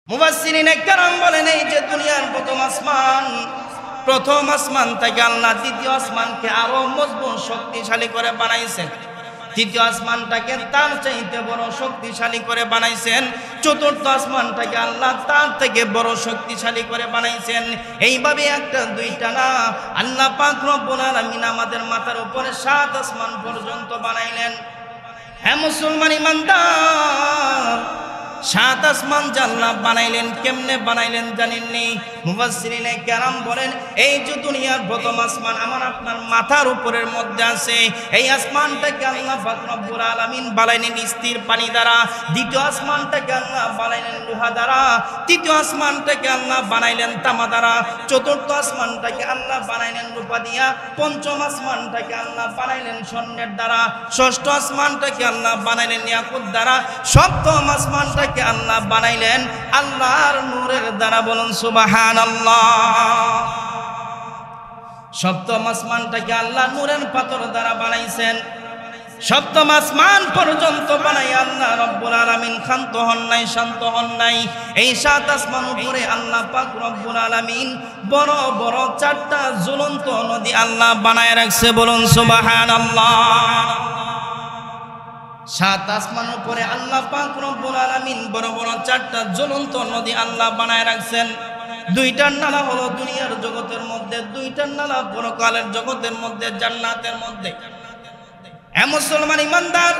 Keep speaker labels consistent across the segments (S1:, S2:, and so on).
S1: মুফাসসিরিনে কেরাম বলেন, এই যে দুনিয়ার প্রথম আসমান থেকে আল্লাহ দ্বিতীয় আসমানকে আরো মজবুত শক্তিশালী করে বানাইছেন, তৃতীয় আসমানটাকে তার চাইতে বড় শক্তিশালী করে বানাইছেন, চতুর্থ আসমানটাকে আল্লাহ তার থেকে বড় শক্তিশালী করে বানাইছেন। এইভাবে একটা দুইটা না, আল্লাহ পাক রব্বুল আলামিন আমাদের মাথার উপরে 7 আসমান পর্যন্ত বানাইলেন। হ্যাঁ মুসলমান ইমানদার, 7 আসমান যে আল্লাহ বানাইলেন, কেমনে বানাইলেন জানেননি? মুফাসসিরিনে কেরাম বলেন, এই যে দুনিয়ার প্রথম আসমান আমার আপনার মাথার উপরের মধ্যে আছে, এই আসমানটাকে আল্লাহ পাক রব্বুল আলামিন বানাইলেন স্থির পানি দ্বারা, দ্বিতীয় আসমানটাকে আল্লাহ বানাইলেন লোহা দ্বারা, তৃতীয় আসমানটাকে আল্লাহ বানাইলেন তামা দ্বারা, চতুর্থ আসমানটাকে আল্লাহ বানাইলেন রূপা দিয়া, পঞ্চম আসমানটাকে আল্লাহ বানাইলেন স্বর্ণের দ্বারা, ষষ্ঠ আসমানটাকে আল্লাহ বানাইলেন ইয়াকুত দ্বারা, সপ্তম আসমানটাকে আল্লাহ বানাইলেন আল্লাহর নূরের দ্বারা। বলুন সুবহানাল্লাহ। সপ্তম আসমানটাকে আল্লাহ নূরের পাথর দ্বারা বানাইছেন। সপ্তম আসমান পর্যন্ত বানাই আল্লাহ রব্বুল আলামিন ক্ষান্ত হন নাই, শান্ত হন নাই। এই 7 আসমান উপরে আল্লাহ পাক রব্বুল আলামিন বড় বড় 4টা জ্বলন্ত নদী আল্লাহ বানায় রাখছে। বলুন সুবহানাল্লাহ। 7 আসমান উপরে আল্লাহ পাক রব্বুল আলামিন বড় বড় 4টা জ্বলন্ত নদী আল্লাহ বানায় রাখছেন। 2টার নালা হলো দুনিয়ার জগতের মধ্যে, 2টার নালা পরকালের জগতের মধ্যে, জান্নাতের মধ্যে। এ মুসলমান ইমানদার,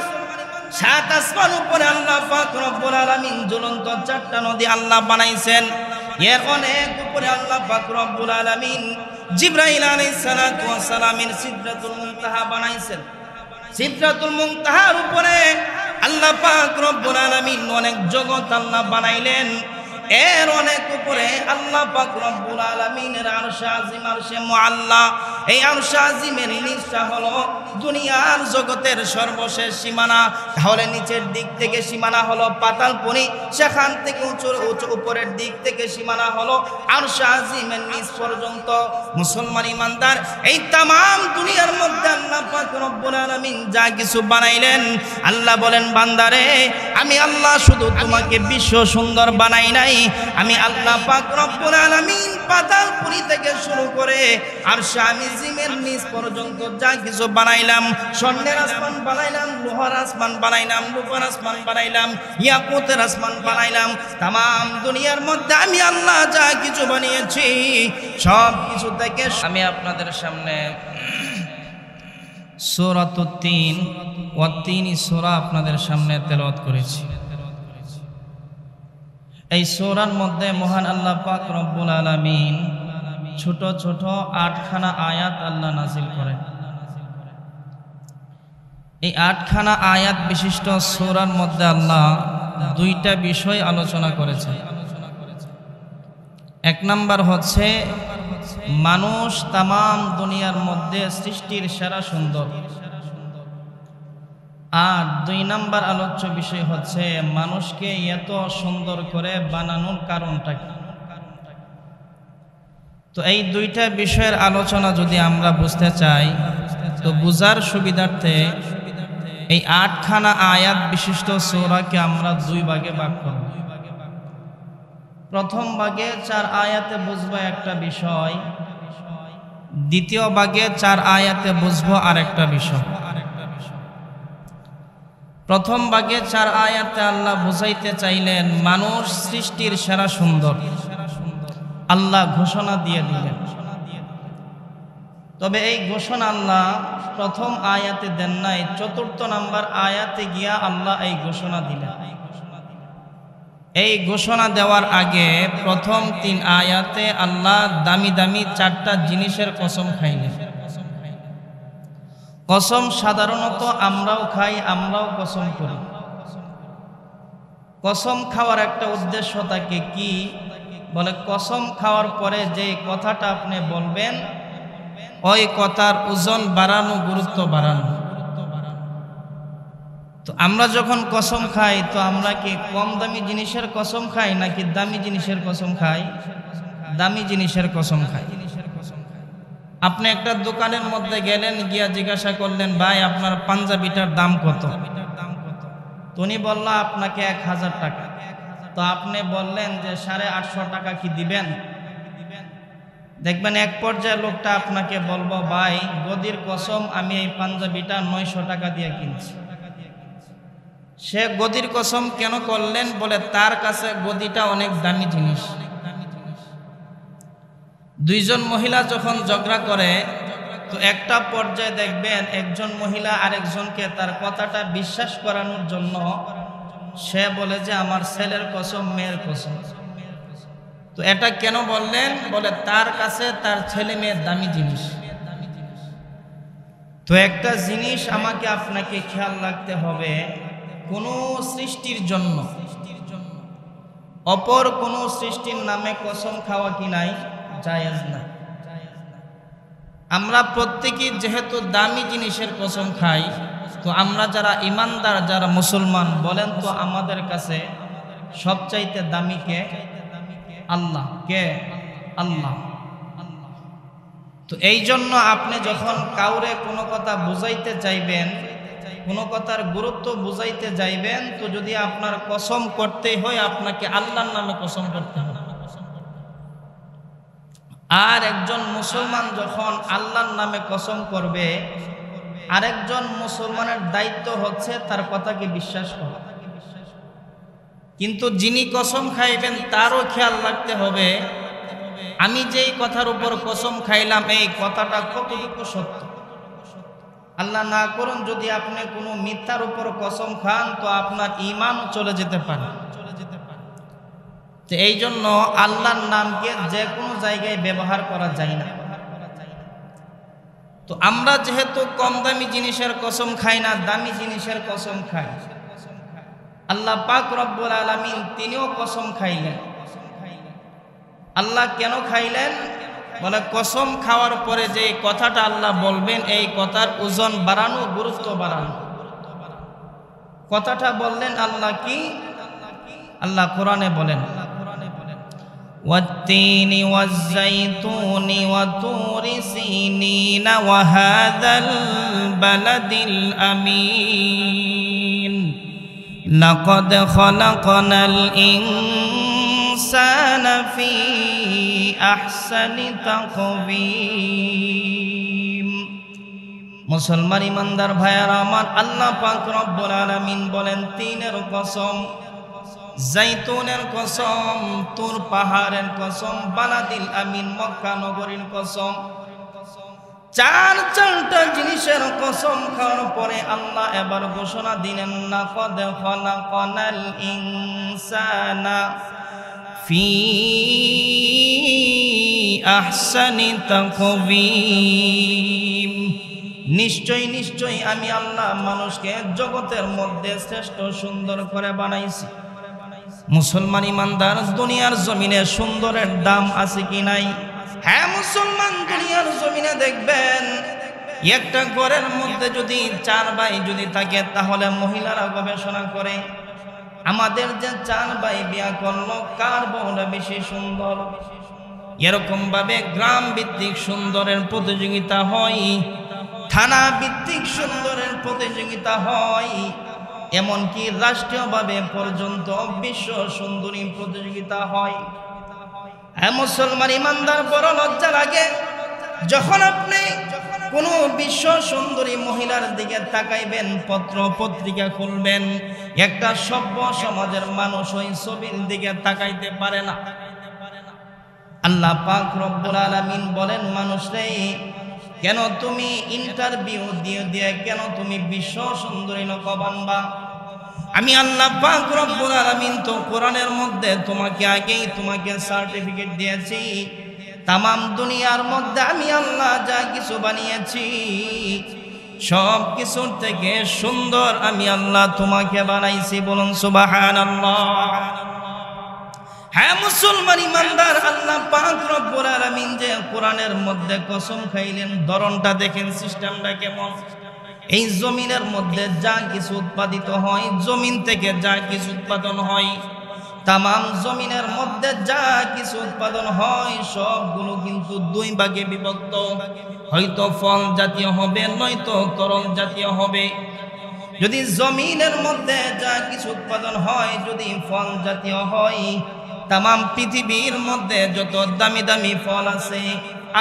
S1: 7 আসমান উপরে আল্লাহ পাক রব্বুল আলামিন জ্বলন্ত 4টা নদী আল্লাহ বানাইছেন। এর অনেক উপরে আল্লাহ পাক রব্বুল আলামিন জিবরাইল আলাইহিস সালাতু ওয়াস সালামের সিদরাতুল মুনতাহা বানাইছেন। সিদরাতুল মুনতাহার উপরে আল্লাহ পাক রব্বুল আলামিন অনেক জগৎ আল্লাহ বানাইলেন। এর অনেক উপরে আল্লাহ পাক রব্বুল আলামিনের আরশে আজিম, আরশে মুআল্লা। এই আরশে আজিমের নিচটা হলো দুনিয়ার জগতের সর্বশেষ সীমানা। তাহলে নিচের দিক থেকে সীমানা হলো পাতালপুরি, সেখান থেকে উঁচু উপরের দিক থেকে সীমানা হলো আরশে আজিমের নিচ পর্যন্ত। মুসলমান ইমানদার, এই তামাম দুনিয়ার মধ্যে আল্লাহ পাক রব্বুল আলামিন যা কিছু বানাইলেন, আল্লাহ বলেন বান্দারে, আমি আল্লাহ শুধু তোমাকে বিশ্ব সুন্দর বানাই নাই, আমি আল্লাহ পাক রব্বুল আলামিন পাতালপুরি থেকে শুরু করে আরশে আজিমের নিচ পর্যন্ত যা কিছু বানাইলাম, স্বর্ণের আসমান বানাইলাম, লোহার আসমান বানাইলাম, রূপার আসমান বানাইলাম, ইয়াকুতের আসমান বানাইলাম, তামাম দুনিয়ার মধ্যে আমি আল্লাহ যা কিছু বানিয়েছি সব কিছু থেকে আমি আপনাদের সামনে সূরাতুত তিন ওয়া তিন সূরা আপনাদের সামনে তেলাওয়াত করেছি। এই সূরার মধ্যে মহান আল্লাহ পাক রব্বুল আলামিন ছোট ছোট 8খানা আয়াত আল্লাহ নাযিল করেন। এই 8খানা আয়াত বিশিষ্ট সূরার মধ্যে আল্লাহ 2টা বিষয় আলোচনা করেছেন। 1 নাম্বার হচ্ছে মানুষ তামাম দুনিয়ার মধ্যে সৃষ্টির সেরা সুন্দর, আর 2 নাম্বার আলোচ্য বিষয় হচ্ছে মানুষকে এত সুন্দর করে বানানোর কারণটা কি। তো এই 2টা বিষয়ের আলোচনা যদি আমরা বুঝতে চাই, তো বুঝার সুবিধার্থে এই 8খানা আয়াত বিশিষ্ট সূরাকে আমরা 2 ভাগে ভাগ করব। প্রথম ভাগে 4 আয়াতে বুঝবো একটা বিষয়, দ্বিতীয় ভাগে 4 আয়াতে বুঝবো আরেকটা বিষয়। প্রথম ভাগে 4 আয়াতে আল্লাহ বুঝাইতে চাইলেন মানুষ সৃষ্টির সেরা সুন্দর, আল্লাহ ঘোষণা দিয়ে দিলেন। তবে এই ঘোষণা আল্লাহ প্রথম আয়াতে দেন নাই, 4র্থ নাম্বার আয়াতে গিয়া আল্লাহ এই ঘোষণা দিলেন। এই ঘোষণা দেওয়ার আগে প্রথম 3 আয়াতে আল্লাহ দামি দামি 4টা জিনিসের কসম খাইলেন। কসম সাধারণত আমরাও খাই, আমরাও কসম করি। কসম খাওয়ার একটা উদ্দেশ্য থাকে কি, বলে কসম খাওয়ার পরে যে কথাটা আপনি বলবেন ওই কথার ওজন বাড়ানো, গুরুত্ব বাড়ানো। তো আমরা যখন কসম খাই, তো আমরা কি কম দামি জিনিসের কসম খাই নাকি দামি জিনিসের কসম খাই? দামি জিনিসের কসম খাই। আপনি একটা দোকানের মধ্যে গেলেন, গিয়া জিজ্ঞাসা করলেন, ভাই আপনার পাঞ্জাবিটার দাম কত? তো উনি বলল আপনাকে 1000 টাকা। তো আপনি বললেন যে 850 টাকা কি দিবেন? দেখবেন এক পর্যায়ে লোকটা আপনাকে বলবো, ভাই গদির কসম আমি এই পাঞ্জাবিটা 900 টাকা দিয়ে কিনছি। সে গদির কসম কেন করলেন? বলে তার কাছে গদিটা অনেক দামি জিনিস। দুইজন মহিলা যখন ঝগড়া করে, তো একটা পর্যায়ে দেখবেন একজন মহিলা আরেকজনকে তার কথাটা বিশ্বাস করানোর জন্য সে বলে যে আমার ছেলের কসম, মেয়ের কসম। তো এটা কেন বললেন? বলে তার কাছে তার ছেলে মেয়ের দামি জিনিস। তো একটা জিনিস আমাকে আপনাকে খেয়াল রাখতে হবে, কোন সৃষ্টির জন্য অপর কোন সৃষ্টির নামে কসম খাওয়া কি নাই? জায়েজ না। আমরা প্রত্যেকেই যেহেতু দামি জিনিসের কসম খাই, তো আমরা যারা ইমানদার, যারা মুসলমান, বলেন তো আমাদের কাছে সবচাইতে দামি কে? আল্লাহ। কে? আল্লাহ। তো এই জন্য আপনি যখন কাউরে কোনো কথা বুঝাইতে চাইবেন, কোনো কথার গুরুত্ব বুঝাইতে যাইবেন, তো যদি আপনার কসম করতে হয় আপনাকে আল্লাহর নামে কসম করতে হবে। আর একজন মুসলমান যখন আল্লাহর নামে কসম করবে, আরেকজন মুসলমানের দায়িত্ব হচ্ছে তার কথাকে বিশ্বাস করা। কিন্তু যিনি কসম খাইবেন তারও খেয়াল রাখতে হবে, আমি যেই কথার উপর কসম খাইলাম এই কথাটা কতটুকু সত্য। আল্লাহ না করুন যদি আপনি কোনো মিথ্যার উপর কসম খান, তো আপনার ঈমান চলে যেতে পারে। তো এই জন্য আল্লাহর নামকে যে কোনো জায়গায় ব্যবহার করা যায় না। তো আমরা যেহেতু কম দামি জিনিসের কসম খাই না, দামি জিনিসের কসম খাই। আল্লাহ পাক রব্বুল আলামিন তিনিও কসম খাইলেন। আল্লাহ কেন খাইলেন? বলে কসম খাওয়ার পরে যে কথাটা আল্লাহ বলবেন, এই কথার ওজন বাড়ানো, গুরুত্ব বাড়ানো। কথাটা বললেন আল্লাহ কি? আল্লাহ কোরআনে বলেন, والتين والزيتون وطور سينين وهذا البلد الأمين لقد خلقنا الإنسان في أحسن تقويم। মুসলমান ইমানদার ভাইয়ারা আমার, আল্লাহ পাক রব্বুল আলামিন বলেন তিনের কসম, জাইতুনের কসম, তুর পাহাড়ের কসম, বালাদিল আমিন মক্কা নগরীর কসম। চারটা জিনিসের কসম খাওয়ার পরে আল্লাহ এবার ঘোষণা দিলেন, লাকাদ খালাকানাল ইনসানা ফি আহসানি তাকওয়িম। নিশ্চয় নিশ্চয় আমি আল্লাহ মানুষকে জগতের মধ্যে শ্রেষ্ঠ সুন্দর করে বানাইছি। মুসলমান ইমানদার, দুনিয়ার জমিনে সুন্দরের দাম আছে কি নাই? হ্যাঁ মুসলমান, দুনিয়ার জমিনে দেখবেন একটা ঘরের মধ্যে যদি 4 ভাই যদি থাকে, তাহলে মহিলারা গবেষণা করে আমাদের যে 4 ভাই বিয়া করলো কার বউটা বেশি সুন্দর। এরকম ভাবে গ্রাম ভিত্তিক সুন্দরের প্রতিযোগিতা হয়, থানা ভিত্তিক সুন্দরের প্রতিযোগিতা হয়, এমনকি রাষ্ট্রীয়ভাবে পর্যন্ত বিশ্ব সুন্দরী প্রতিযোগিতা হয়। মুসলমান ইমানদার, বড় লজ্জা লাগে যখন আপনি কোনো বিশ্ব সুন্দরী মহিলার দিকে তাকাইবেন, পত্র পত্রিকা খুলবেন, একটা সভ্য সমাজের মানুষ ওই ছবির দিকে তাকাইতে পারে না। আল্লাহ পাক রব্বুল আলামিন বলেন, মানুষরে কেন তুমি ইন্টারভিউ দিয়ে কেন তুমি বিশ্ব সুন্দরী লোক বানবা? আমি আল্লাহ পাক রব্বুল আলামিন তো কোরআনের মধ্যে তোমাকে আগেই তোমাকে সার্টিফিকেট দিয়েছি, তামাম দুনিয়ার মধ্যে আমি আল্লাহ যা কিছু বানিয়েছি সব কিছুর থেকে সুন্দর আমি আল্লাহ তোমাকে বানাইছি। বলুন সুবহানাল্লাহ। হ্যাঁ মুসলমান ইমানদার, আল্লাহ পাক রব্বুল আলামিন যে কোরআনের মধ্যে কসম খাইলেন, ধরনটা দেখেন, সিস্টেমটা কেমন। এই জমিনের মধ্যে যা কিছু উৎপাদিত হয়, জমিন থেকে যা কিছু উৎপাদন হয়, তামাম জমিনের মধ্যে যা কিছু উৎপাদন হয় সবগুলো কিন্তু 2 ভাগে বিভক্ত। হয়তো ফল জাতীয় হবে, নয়তো তরল জাতীয় হবে। যদি জমিনের মধ্যে যা কিছু উৎপাদন হয় যদি ফল জাতীয় হয়, তাম পৃথিবীর মধ্যে যত দামি দামি ফল আছে,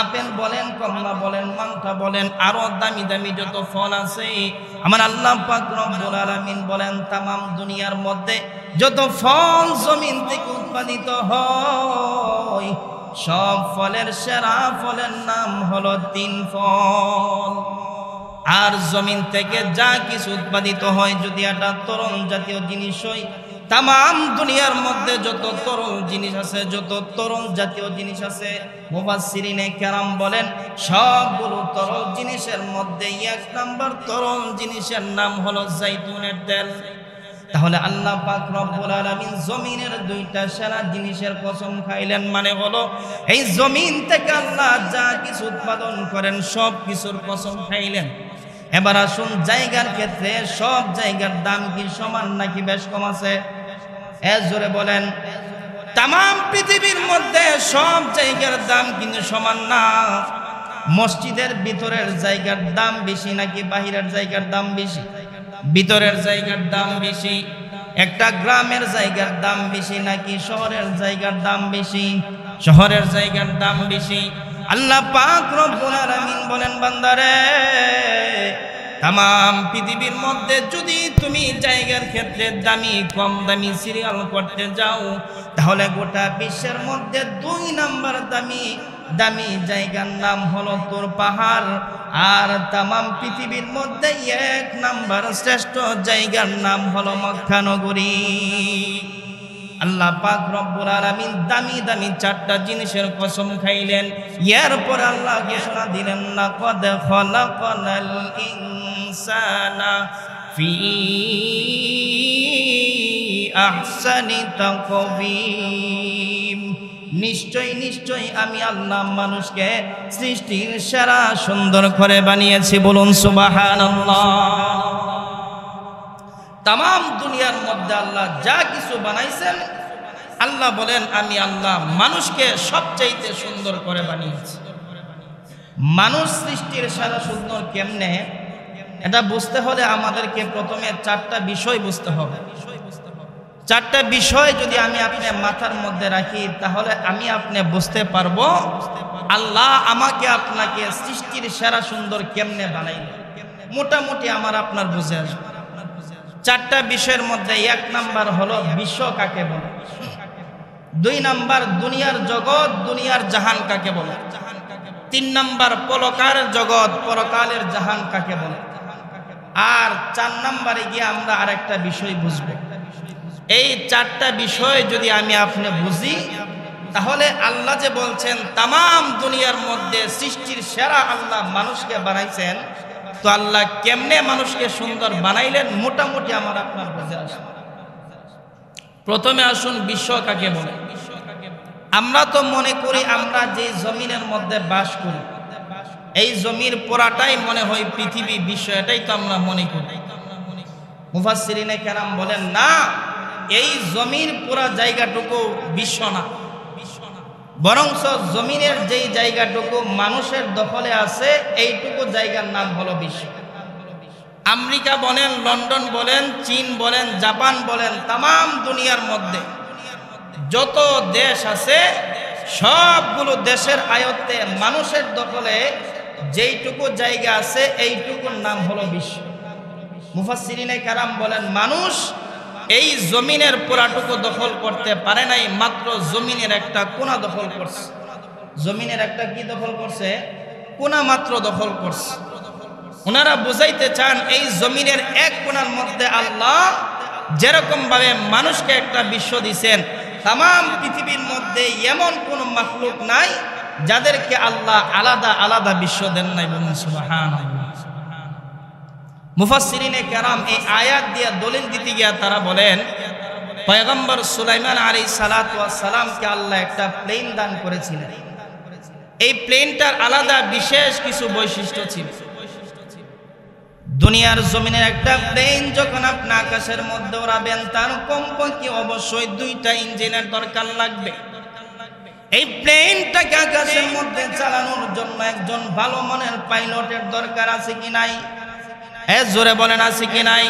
S1: আপেল বলেন, কমলা বলেন, মালটা বলেন, আরো দামি দামি যত ফল আছে, আমার আল্লাহ পাক রব্বুল আলামিন বলেন তাম দুনিয়ার মধ্যে যত ফল জমিন থেকে উৎপাদিত হয়, সব ফলের সেরা ফলের নাম হলো 3 ফল। আর জমিন থেকে যা কিছু উৎপাদিত হয় যদি এটা তরল জাতীয় জিনিস হয়, তাম দুনিয়ার মধ্যে যত তরল জিনিস আছে, যত তরল জাতীয় জিনিস আছে, মুফাসসিরিনে কেরাম বলেন সবগুলো তরল জিনিসের মধ্যে 1 নাম্বার তরল জিনিসের নাম হলো জাইতুনের তেল। তাহলে আল্লাহ পাক রব্বুল আলামিন জমিনের 2টা সেরা জিনিসের কসম খাইলেন, মানে হলো এই জমিন থেকে আল্লাহ যা কিছু উৎপাদন করেন সব কিছুর কসম খাইলেন। এবার আসুন জায়গার ক্ষেত্রে সব জায়গার দাম কি সমান নাকি বেশ কম আছে? জোরে বলেন। তাম পৃথিবীর মধ্যে সব জায়গার দাম কিন্তু সমান না। মসজিদের ভিতরের জায়গার দাম বেশি নাকি বাহিরের জায়গার দাম বেশি? ভিতরের জায়গার দাম বেশি। একটা গ্রামের জায়গার দাম বেশি নাকি শহরের জায়গার দাম বেশি? শহরের জায়গার দাম বেশি। আল্লাহ পাক রব্বুল আলামিন বলেন বান্দারে, তাম পৃথিবীর মধ্যে যদি তুমি জায়গার ক্ষেত্রে দামি কম দামি সিরিয়াল করতে যাও, তাহলে গোটা বিশ্বের মধ্যে 2 নাম্বার দামি জায়গার নাম হলো তোর পাহাড়। আর তাম পৃথিবীর মধ্যে 1 নাম্বার শ্রেষ্ঠ জায়গার নাম হলো মক্কা নগরী। আল্লাহ পাক রব্বুল আলামিন দামি দামি 4টা জিনিসের কসম খাইলেন। এরপর আল্লাহ ঘোষণা দিলেন, লাকাদ খালাকানাল ইনসানা ফি আহসানি তাকওয়িম। নিশ্চয় আমি আল্লাহ মানুষকে সৃষ্টির সেরা সুন্দর করে বানিয়েছি। বলুন সুবহানাল্লাহ। তাম দুনিয়ার মধ্যে আল্লাহ যা কিছু বানাইছেন, আল্লাহ বলেন আমি আল্লাহ মানুষকে সবচাইতে সুন্দর করে বানিয়েছি। মানুষ সৃষ্টির সেরা সুন্দর কেমনে, এটা বুঝতে হলে আমাদেরকে প্রথমে 4টা বিষয় বুঝতে হবে। 4টা বিষয় যদি আমি আপনার মাথার মধ্যে রাখি, তাহলে আমি আপনি বুঝতে পারবো আল্লাহ আমাকে আপনাকে সৃষ্টির সেরা সুন্দর কেমনে বানাইলেন। মোটামুটি আমার আপনার বুঝে আসবে। 4টা বিষয়ের মধ্যে 1 নাম্বার হলো বিশ্ব কাকে বলে, 2 নাম্বার দুনিয়ার জগৎ দুনিয়ার জাহান কাকে বলে, 3 নাম্বার পরকার জগৎ পরকালের জাহান কাকে বলে, আর 4 নাম্বারে গিয়ে আমরা আরেকটা বিষয় বুঝবো। এই 4টা বিষয় যদি আমি আপনি বুঝি, তাহলে আল্লাহ যে বলছেন তাম দুনিয়ার মধ্যে সৃষ্টির সেরা আল্লাহ মানুষকে বানাইছেন, তো আল্লাহ কেমনে মানুষকে সুন্দর বানাইলেন মোটামুটি আমার আপনার বুঝে আসবে। প্রথমে আসুন বিশ্ব কাকে বলে। আমরা তো মনে করি আমরা যে জমিনের মধ্যে বাস করি, এই জমির পুরাটাই মনে হয় পৃথিবী, বিশ্ব, এটাই তো আমরা মনে করি। মুফাসসিরিনে কেরাম বলেন না, এই জমির পুরা জায়গাটুকু বিশ্ব না, বরঞ্চ জমিনের যেই জায়গাটুকু মানুষের দখলে আছে এইটুকু জায়গার নাম হলো বিশ্ব। আমেরিকা বলেন, লন্ডন বলেন, চীন বলেন, জাপান বলেন, তাম দুনিয়ার মধ্যে যত দেশ আছে সবগুলো দেশের আয়ত্তে মানুষের দখলে যেইটুকু জায়গা আছে এইটুকুর নাম হলো বিশ্ব। মুফাসসিরিনে কেরাম বলেন মানুষ এই জমিনের পুরাটুকু দখল করতে পারে নাই, মাত্র জমিনের একটা কোনা দখল করছে। জমিনের একটা কি দখল করছে? কোনা মাত্র দখল করছে। ওনারা বুঝাইতে চান এই জমিনের এক কোনার মধ্যে আল্লাহ যেরকম ভাবে মানুষকে একটা বিশ্ব দিছেন, তাম পৃথিবীর মধ্যে এমন কোন মাখলুক নাই যাদেরকে আল্লাহ আলাদা আলাদা বিশ্ব দেন নাই। বলুন সুবহানাল্লাহ। মুফাসসিরিনে কেরাম এই আয়াত দিয়ে দলিল দিতে গিয়া তারা বলেন পয়গম্বর সুলাইমান আলাইহিস সালাতু ওয়াস সালামকে আল্লাহ একটা প্লেন দান করেছিলেন। এই প্লেনটার আলাদা বিশেষ কিছু বৈশিষ্ট্য ছিল। দুনিয়ার জমিনের একটা প্লেন যখন আপনি আকাশের মধ্যে উড়াবেন, তার কমপক্ষে অবশ্যই 2টা ইঞ্জিনের দরকার লাগবে। এই প্লেনটাকে আকাশের মধ্যে চালানোর জন্য একজন ভালো মানের পাইলটের দরকার আছে কি নাই? জোরে বলেন আছে কি নাই?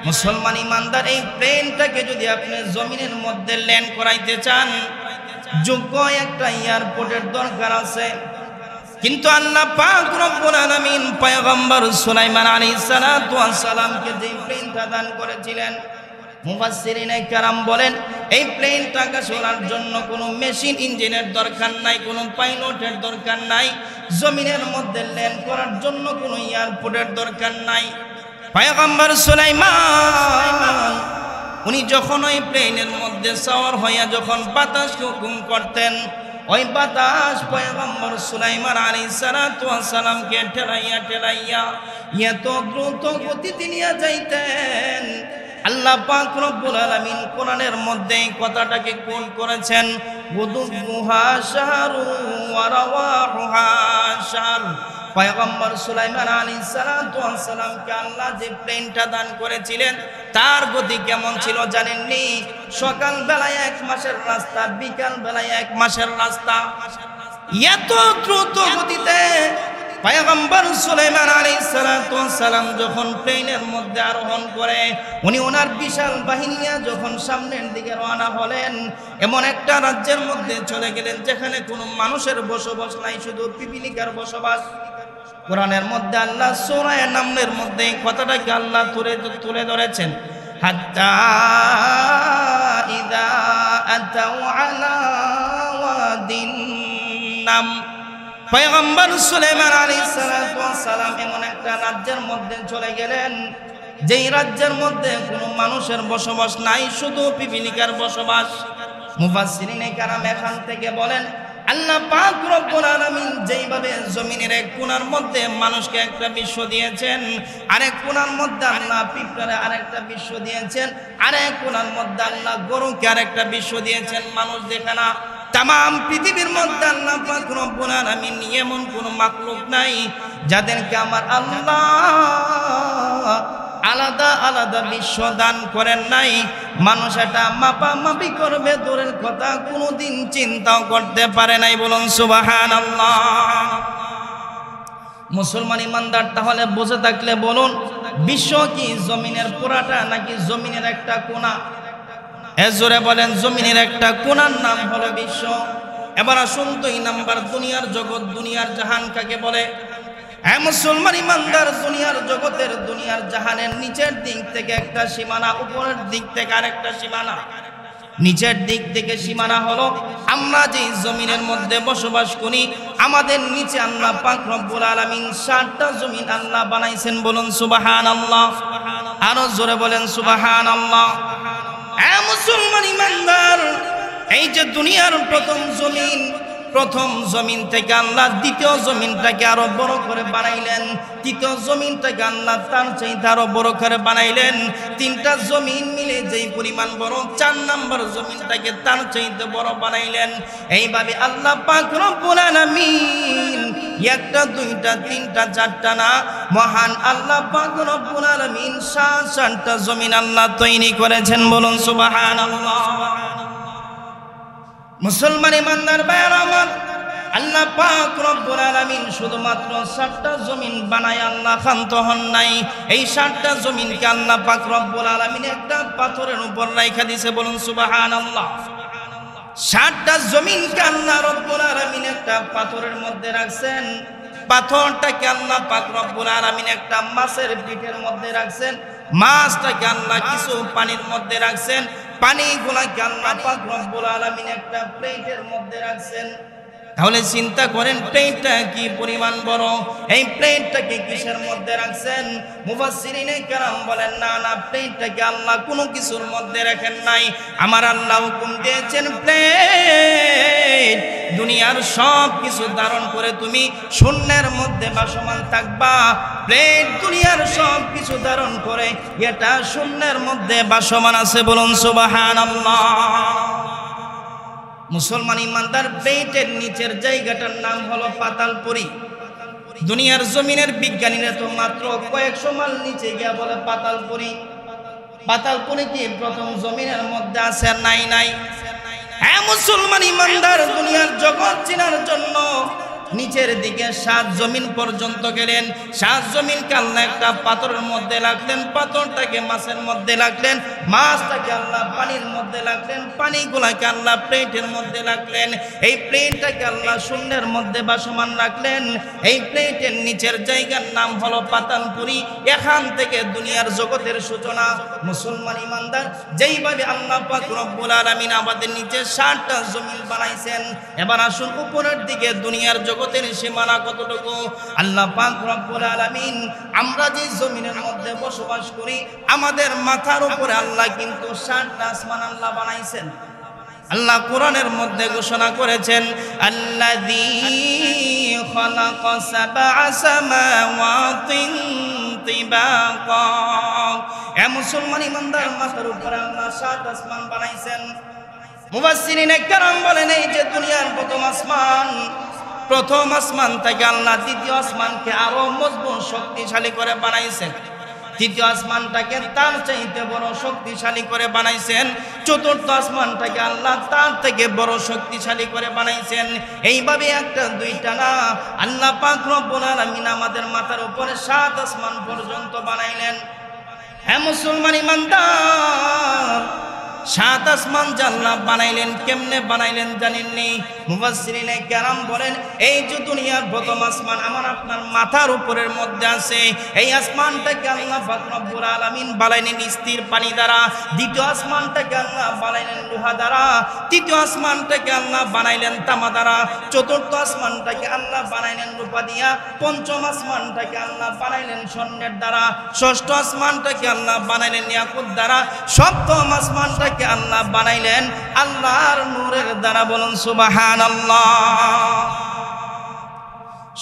S1: মুসলমান ইমানদার, এই প্লেনটাকে যদি আপনি জমিনের মধ্যে ল্যান্ড করাইতে চান, যোগ্য একটা এয়ারপোর্টের দরকার আছে। কিন্তু আল্লাহ পাক রব্বুল আলামিন পয়গম্বর সুলাইমান আলাইহিস সালাতু ওয়াস সালামকে যে প্লেনটা দান করেছিলেন, মুফাসসিরিনে কেরাম বলেন এই প্লেনটাকে চলার জন্য কোনো মেশিন ইঞ্জিনের দরকার নাই, কোনো পাইলটের দরকার নাই, জমিনের মধ্যে ল্যান্ড করার জন্য কোনো এয়ারপোর্টের দরকার নাই। পয়গম্বর সুলাইমান উনি যখন ওই প্লেনের মধ্যে সওয়ার হইয়া যখন বাতাসকে হুকুম করতেন, ওই বাতাস পয়গম্বর সুলাইমান আলাইহিস সালাতু ওয়াস সালামকে ঠেলাইয়া ঠেলাইয়া এত দ্রুত গতিতে নিয়ে যাইতেন। আল্লাহ পাক রব্বুল আলামিন কোরআনের মধ্যে এই কথাটাকে কোট করেছেন, গুদুহা শাহরু ওয়া রাওয়াহুহা শাহর। পয়গম্বর সুলাইমান আলাইহিস সালাতু ওয়াস সালামকে আল্লাহ যে প্লেনটা দান করেছিলেন তার গতি কেমন ছিল জানেননি? সকাল বেলায় 1 মাসের রাস্তা, বিকাল বেলায় 1 মাসের রাস্তা। এত দ্রুত গতিতে পয়গম্বর সুলাইমান আলাইহিস সালাতু ওয়াস সালাম যখন প্লেনের মধ্যে আরোহণ করে উনি ওনার বিশাল বাহিনী নিয়ে যখন সামনের দিকে রওনা হলেন, এমন একটা রাজ্যের মধ্যে চলে গেলেন যেখানে কোনো মানুষের বসবাস নাই, শুধু পিপিলিকার বসবাস। কোরআনের মধ্যে আল্লাহ সূরা নামলের মধ্যে এই কথাটাকে আল্লাহ তুলে ধরেছেন, হাত্তা ইযা আতাউ আলা ওয়াদিন নাম। পয়গম্বর সুলাইমান আলাইহিস সালাতু ওয়াস সালাম এমন একটা রাজ্যের মধ্যে চলে গেলেন যেই রাজ্যের মধ্যে কোনো মানুষের বসবাস নাই, শুধু পিপিলিকার বসবাস। মুফাসসিরিনে কেরাম এখান থেকে বলেন আল্লাহ পাক রব্বুল আলামিন যেইভাবে জমিনের এক কোণার মধ্যে মানুষকে একটা বিশ্ব দিয়েছেন, আরেক কোণার মধ্যে আল্লাহ পিঁপড়ারে আরেকটা বিশ্ব দিয়েছেন, আরেক কোণার মধ্যে আল্লাহ গরুকে আরেকটা বিশ্ব দিয়েছেন, মানুষ দেখে না। তামাম পৃথিবীর মধ্যে আল্লাহ পাক রব্বুল আলামিন এমন কোনো মাখলুক নাই যাদেরকে আমার আল্লাহ আলাদা আলাদা বিশ্ব দান করেন নাই। মানুষ এটা মাপামাপি করবে দূরের কথা, কোনোদিন চিন্তাও করতে পারে নাই। বলুন সুবহানাল্লাহ। মুসলমান ইমানদার তাহলে বসে থাকলে বলুন, বিশ্ব কি জমিনের পুরাটা নাকি জমিনের একটা কোণা? জোরে বলেন, জমিনের একটা কোণার নাম হলো বিশ্ব। এবার আসুন 2 নাম্বার, দুনিয়ার জগৎ, দুনিয়ার জাহান কাকে বলে? মুসলমান ইমানদার, দুনিয়ার জগতের, দুনিয়ার জাহানের নিচের দিক থেকে একটা সীমানা, উপরের দিক থেকে আরেকটা সীমানা। নিচের দিক থেকে সীমানা হলো আমরা যে জমিনের মধ্যে বসবাস করি, আমাদের নিচে আল্লাহ পাক রব্বুল আলামিন 7টা জমিন আল্লাহ বানাইছেন। বলুন সুবহানাল্লাহ। আরো জোরে বলেন সুবহানাল্লাহ। মুসলমান ইমানদার, এই যে দুনিয়ার প্রথম জমিন থেকে আল্লাহ দ্বিতীয় জমিনটাকে আরো বড় করে বানাইলেন, তৃতীয় জমিনটাকে আল্লাহ তার চাইতে আরো বড় করে বানাইলেন। 3টা জমিন মিলে যেই পরিমাণ বড়, 4 নম্বর জমিনটাকে তার চাইতে বড় বানাইলেন। এইভাবে আল্লাহ পাক রব্বুল আলামিন 1টা 2টা 3টা 4টা না, মহান আল্লাহ পাক রব্বুল আলামিন 7টা জমিন আল্লাহ তৈরি করেছেন। বলুন সুবহানাল্লাহ। মুসলমান ইমানদার ভাইরা আমার, আল্লাহ পাক রব্বুল আলামিন শুধুমাত্র 7টা জমিন বানায় আল্লাহ ক্ষান্ত হন নাই। এই 7টা জমিনকে আল্লাহ পাক রব্বুল আলামিন একটা পাথরের উপর রাইখা দিয়েছে। বলুন সুবহানাল্লাহ। 7টা জমিনকে আল্লাহ রব্বুল আলামিন একটা পাথরের মধ্যে রাখছেন। পাথরটাকে আল্লাহ পাক রব্বুল আলামিন একটা মাছের পিঠের মধ্যে রাখছেন। মাছটাকে আল্লাহ কিছু পানির মধ্যে রাখছেন। পানিগুলাকে আল্লাহ পাক রব্বুল আলামিন একটা প্লেটের মধ্যে রাখছেন। তাহলে চিন্তা করেন প্লেটটা কি পরিমাণ বড়। এই প্লেটটাকে কিসের মধ্যে রাখছেন? মুফাসসিরিনে কেরাম বলেন না না, প্লেটটাকে আল্লাহ কোনো কিছুর মধ্যে রাখেন নাই। আমার আল্লাহ হুকুম দিয়েছেন প্লেট দুনিয়ার সব কিছু ধারণ করে তুমি শূন্যের মধ্যে ভাসমান থাকবা। প্লেট দুনিয়ার সব কিছু ধারণ করে এটা শূন্যের মধ্যে ভাসমান আছে। বলুন সুবহানাল্লাহ। মুসলমান ইমানদার, প্লেটের নিচের জায়গাটার নাম হলো পাতালপুরী। দুনিয়ার জমিনের বিজ্ঞানীরা তো মাত্র কয়েকশো মাইল নিচে গিয়া বলে পাতালপুরী। পাতালপুরী কি প্রথম জমিনের মধ্যে আছে? নাই। মুসলমান ইমানদার, দুনিয়ার জগৎ চেনার জন্য নিচের দিকে 7 জমিন পর্যন্ত গেলেন। 7 জমিনকে আল্লাহ একটা পাথরের মধ্যে রাখলেন, পাথরটাকে মাছের মধ্যে রাখলেন, মাছটাকে আল্লাহ পানির মধ্যে রাখলেন, পানিগুলাকে আল্লাহ প্লেটের মধ্যে রাখলেন, এই প্লেটটাকে আল্লাহ শূন্যের মধ্যে ভাসমান রাখলেন। এই প্লেটের নিচের জায়গার নাম হলো পাতালপুরি। এখান থেকে দুনিয়ার জগতের সূচনা। মুসলমান ইমানদার, যেইভাবে আল্লাহ পাক রব্বুল আলামিন আমাদের নিচে 7টা জমিন বানাইছেন, এবার আসুন উপরের দিকে দুনিয়ার জগতের সীমানা কতটুকু। আল্লাহ পাক রব্বুল আলামিন আমরা যে জমিনের মধ্যে বসবাস করি, আমাদের মাথার উপরে আল্লাহ কিন্তু 7টা আসমান আল্লাহ বানাইছেন। আল্লাহ কোরআনের মধ্যে ঘোষণা করেছেন, আল্লাযী খালাকা সাবআ সামাওয়াতিন তিবাকা। এ মুসলমান ইমানদার, মাথার উপরে আল্লাহ 7 আসমান বানাইছেন। মুফাসসিরিনে কেরাম বলেন, এই যে দুনিয়ার প্রথম আসমান থেকে আল্লাহ দ্বিতীয় আসমানকে আরো মজবুত শক্তিশালী করে বানাইছেন। তৃতীয় আসমানটাকে তার চাইতে বড় শক্তিশালী করে বানাইছেন। চতুর্থ আসমানটাকে আল্লাহ তার থেকে বড় শক্তিশালী করে বানাইছেন। এইভাবে একটা দুইটা না, আল্লাহ পাক রব্বুল আলামিন আমাদের মাথার উপরে 7 আসমান পর্যন্ত বানাইলেন। হে মুসলমান ইমানদার, 7 আসমান আল্লাহ বানাইলেন, কেমনে বানাইলেন জানেননি? মুফাসসিরিনে কেরাম বলেন, এই যে দুনিয়ার প্রথম আসমান আমার আপনার মাথার উপরের মধ্যে আছে, এই আসমানটাকে আল্লাহ পাক রব্বুল আলামিন বানাইলেন স্থির পানি দ্বারা। দ্বিতীয় আসমানটাকে আল্লাহ বানাইলেন লোহা দ্বারা। তৃতীয় আসমানটাকে আল্লাহ বানাইলেন তামা দ্বারা। চতুর্থ আসমানটাকে আল্লাহ বানাইলেন রূপা দিয়া। পঞ্চম আসমানটাকে আল্লাহ বানাইলেন স্বর্ণের দ্বারা। ষষ্ঠ আসমানটাকে আল্লাহ বানাইলেন ইয়াকুত দ্বারা। সপ্তম আসমানটাকে আল্লাহ বানাইলেন আল্লাহর নূরের দ্বারা। বলুন সুবহানাল্লাহ।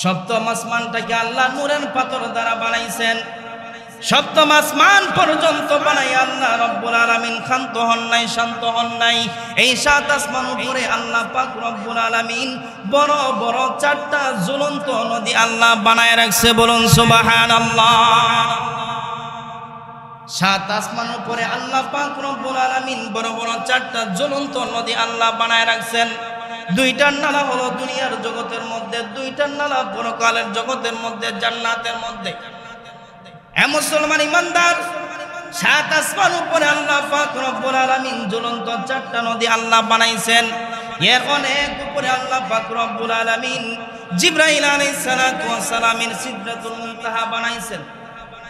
S1: সপ্তম আসমানটাকে আল্লাহ নূরের পাথর দ্বারা বানাইছেন। সপ্তম আসমান পর্যন্ত বানাই আল্লাহ রব্বুল আলামিন শান্ত হন নাই, শান্ত হন নাই। এই 7 আসমান উপরে আল্লাহ পাক রব্বুল আলামিন বড় বড় 4টা জ্বলন্ত নদী আল্লাহ বানায় রাখছে। বলুন সুবহানাল্লাহ। 7 আসমান উপরে আল্লাহ পাক রব্বুল আলামিন বড় বড় 4টা জ্বলন্ত নদী আল্লাহ বানায় রাখছেন। 2টার নালা হলো দুনিয়ার জগতের মধ্যে, 2টার নালা পরকালের জগতের মধ্যে, জান্নাতের মধ্যে। এ মুসলমান ইমানদার, 7 আসমান উপরে আল্লাহ পাক রব্বুল আলামিন জ্বলন্ত 4টা নদী আল্লাহ বানাইছেন। এর অনেক উপরে আল্লাহ পাক রব্বুল আলামিন জিবরাইল আলাইহিস সালাতু ওয়াস সালামের সিদরাতুল মুনতাহা বানাইছেন।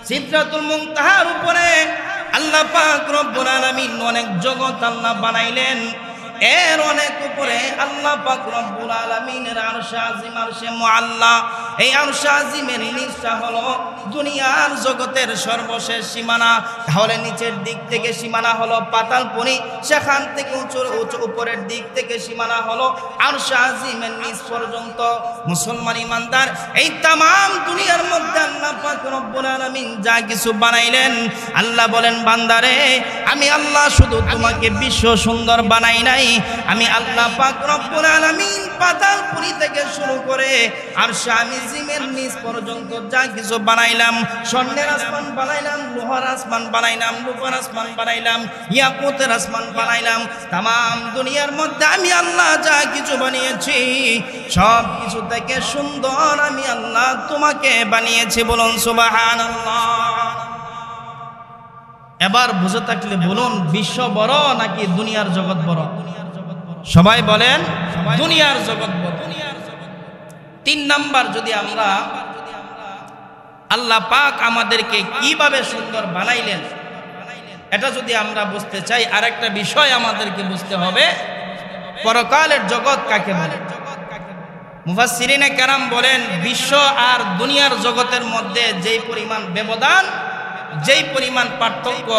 S1: সিদরাতুল মুনতাহার উপরে আল্লাহ পাক রব্বুল আলামিন অনেক জগৎ আল্লাহ বানাইলেন। এর অনেক উপরে আল্লাহ পাক রব্বুল আলামিনের আরশ আজিম, আরশে মুআল্লা। এই আরশ আজিমের নিচটা হলো দুনিয়ার জগতের সর্বশেষ সীমানা। তাহলে নিচের দিক থেকে সীমানা হলো পাতালপুরি, সেখান থেকে উঁচু উপরের দিক থেকে সীমানা হলো আরশ আজিমের নিচ পর্যন্ত। মুসলমান ইমানদার, এই তামাম দুনিয়ার মধ্যে আল্লাহ পাক রব্বুল আলামিন যা কিছু বানাইলেন, আল্লাহ বলেন, বান্দারে আমি আল্লাহ শুধু তোমাকে বিশ্ব সুন্দর বানাই নাই, আমি আল্লাহ পাক রব্বুল আলামিন পাতালপুরি থেকে শুরু করে আরশ আজিমের নিচ পর্যন্ত যা কিছু বানাইলাম, স্বর্ণের আসমান বানাইলাম, লোহার আসমান বানাইলাম, রূপার আসমান বানাইলাম, ইয়াকুতের আসমান বানাইলাম, তামাম দুনিয়ার মধ্যে আমি আল্লাহ যা কিছু বানিয়েছি সব কিছু থেকে সুন্দর আমি আল্লাহ তোমাকে বানিয়েছি। বলুন সুবহানাল্লাহ। এবার বুঝে থাকলে বলুন, বিশ্ব বড় নাকি দুনিয়ার জগৎ বড়? সবাই বলেন দুনিয়ার জগৎ বড়। 3 নাম্বার, যদি আমরা আল্লাহ পাক আমাদেরকে কিভাবে সুন্দর বানাইলেন এটা যদি আমরা বুঝতে চাই, আরেকটা বিষয় আমাদেরকে বুঝতে হবে, পরকালের জগৎ কাকে বলে। মুফাসসিরিনে কেরাম বলেন, বিশ্ব আর দুনিয়ার জগতের মধ্যে যেই পরিমাণ ব্যবধান, যেই পরিমাণ পার্থক্য,